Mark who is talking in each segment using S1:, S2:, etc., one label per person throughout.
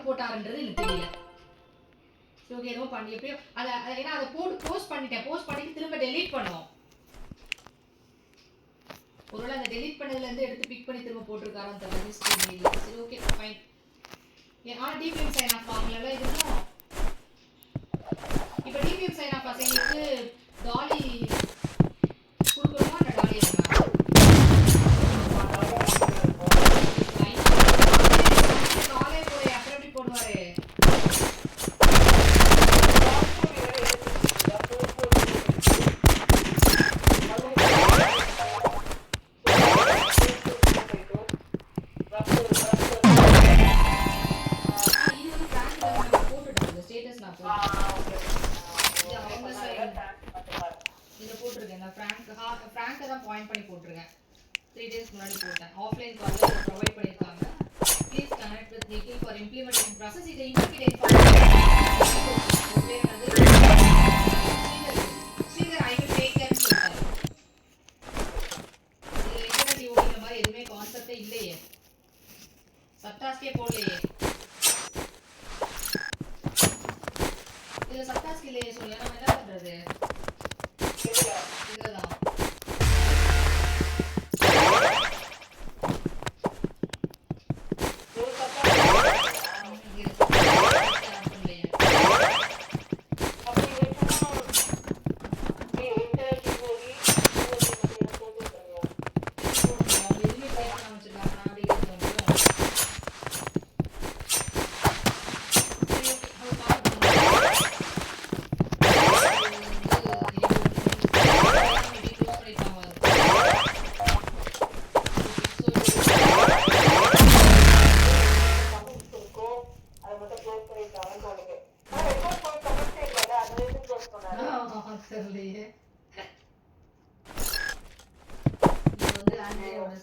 S1: போட்டாருன்றது எனக்கு தெரியல. ஓகே ஏதோ பண்ணி எப்படியோ ஏன்னா அதை போஸ்ட் பண்ணிட்டு திரும்ப டெலீட் பண்ணுவோம். ஒருவேளை அந்த டெலீட் பண்ணதுல இருந்து எடுத்து பிக் பண்ணி திரும்ப போட்டிருக்காரான்னு தெரியல. சரி okay fine. DPM sign off வாங்கல இதுவும். இப்போ டிபிஎம் சைன் ஆஃப் அசைனுக்கு டாலி கொடுக்கணுமா அந்த டாலி டாலே போய் அப்புறம் எப்படி போடுவாரு? ஃப்ராங்க் தான் பாயிண்ட் பண்ணி போட்டுருக்கேன். 3 days முன்னாடி போட்டேன். ஆஃப்லைன் கால்ல ப்ரொவைட் பண்ணிருக்காங்க. Please connect with Nikhil for implementation process. இதை indicate Sridhar I will take care சொல்றாரு. இதுல இன்டர்நெட் யூடிங்கிற மாதிரி எதுவுமே கான்செப்டே இல்லையே. சப்டாஸ்கே போடலையே. இதுல சப்டாஸ்க் இல்லையே சொல்ல நம்ம என்ன பண்றது? இதுதான்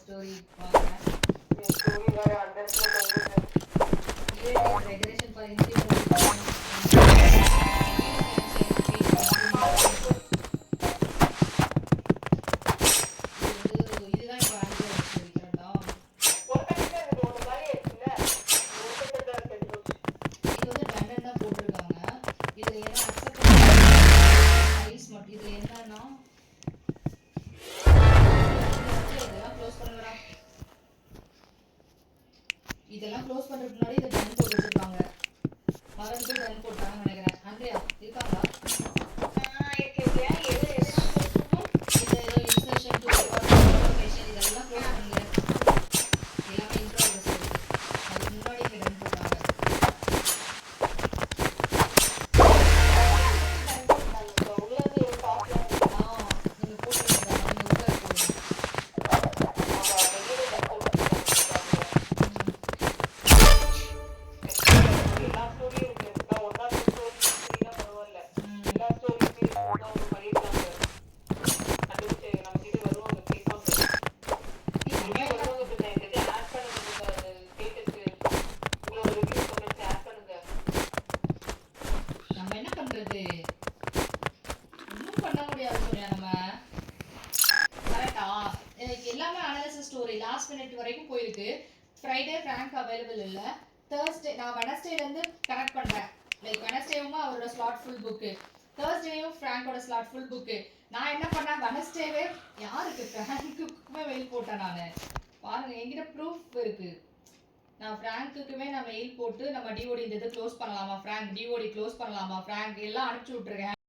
S1: ஸ்டோரி ரெகுலேஷன் ஃபார் இதெல்லாம் க்ளோஸ் பண்றதுக்கு முன்னாடி இத டன் போட்டு வச்சிருக்காங்க. மறந்து டன் போட்டாங்கன்னு நினைக்கிறேன். அண்ட்ரியா இருக்காங்களா? இன்சர்ஷன் டு இன்ஃபர்மேஷன் இதெல்லாம் க்ளோஸ் பண்ணுங்க. எல்லாமே இன்ட்ரோவர்ஸ் இருக்கு. அதுக்கு முன்னாடி இங்க டன் போட்டாங்க. நீங்க போட்டுருங்க. எல்லாமே அனாலிசிஸ் ஸ்டோரி லாஸ்ட் மினிட் வரைக்கும் போயிருக்கு. ஃப்ரைடே ஃப்ராங்க் அவைலபிள் இல்ல. Thursday நான் வெட்னஸ்டேல இருந்து கனெக்ட் பண்றேன். லைக் வெட்னஸ்டேவும் அவரோட ஸ்லாட் ஃபுல் புக். Thursdayயும் ஃப்ராங்கோட ஸ்லாட் ஃபுல் புக். நான் என்ன பண்ணேன் வெட்னஸ்டேவே யாருக்கு ஃப்ராங்க்குமே மெயில் போட்டேன் நானு. பாருங்க என்கிட்ட ப்ரூஃப் இருக்கு. நான் ஃப்ராங்க்குமே நான் மெயில் போட்டு நம்ம டிஓடி இந்த இது க்ளோஸ் பண்ணலாமா ஃப்ராங்க் டிஓடி க்ளோஸ் பண்ணலாமா ஃப்ராங்க் எல்லாம் அனுப்பிச்சு விட்டுருக்கேன்.